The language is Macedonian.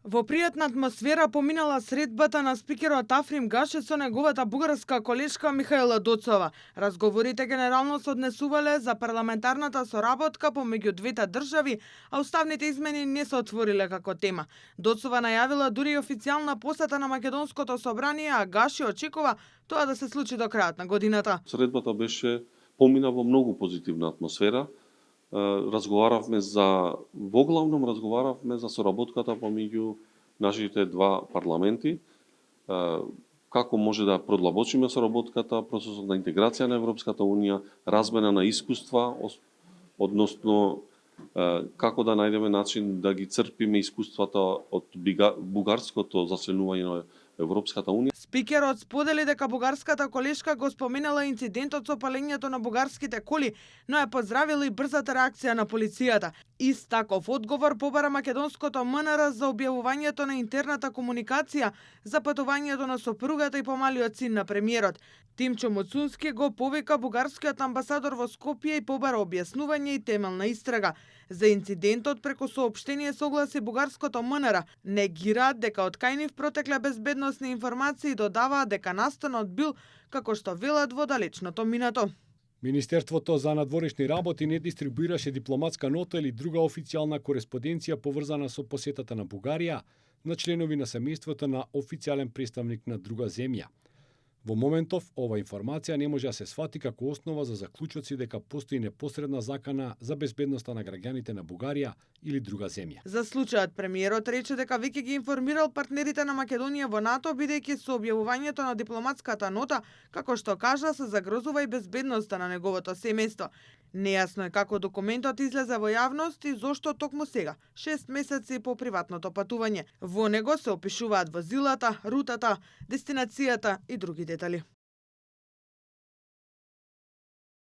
Во пријатна атмосфера поминала средбата на спикерот Африм Гаши со неговата бугарска колешка Михаела Доцова. Разговорите генерално се однесувале за парламентарната соработка помеѓу двете држави, а уставните измени не се отвориле како тема. Доцова најавила дури и официјална посета на Македонското собрание, а Гаши очекува тоа да се случи до крајот на годината. Средбата помина во многу позитивна атмосфера. Разговаравме за соработката помеѓу нашите два парламенти, како може да продлабочиме соработката, процесот на интеграција на Европската Унија, размена на искуства, односно како да најдеме начин да ги црпиме искуствата од бугарското заселување на Европската Унија. Спикерот сподели дека бугарската колешка го споменала инцидентот со палењето на бугарските коли, но ја поздравила и брзата реакција на полицијата. Ист таков одговор побара македонското МНР за објавувањето на интерната комуникација за патувањето на сопругата и помалиот син на премиерот. Тимчо Моцунски го повика бугарскиот амбасадор во Скопје и побара објаснување и темелна истрага. За инцидентот преку соопштение согласи бугарското МНР. Негираат дека од кај нив протекле безбедносни информации и додаваат дека настанот бил како што велат во далечното минато. Министерството за надворешни работи не дистрибуираше дипломатска нота или друга официјална кореспонденција поврзана со посетата на Бугарија на членови на семејството на официјален представник на друга земја. Во моментов, ова информација не може да се свати како основа за заклучоци дека постои непосредна закана за безбедноста на граѓаните на Бугарија или друга земја. За случајот премиерот рече дека веќе ги информирал партнерите на Македонија во НАТО, бидејќи со објавувањето на дипломатската нота, како што кажа, се загрозува и безбедноста на неговото семејство. Нејасно е како документот излезе во јавност и зошто токму сега, 6 месеци по приватното патување. Во него се опишуваат возилата, рутата, дестинацијата и други детали.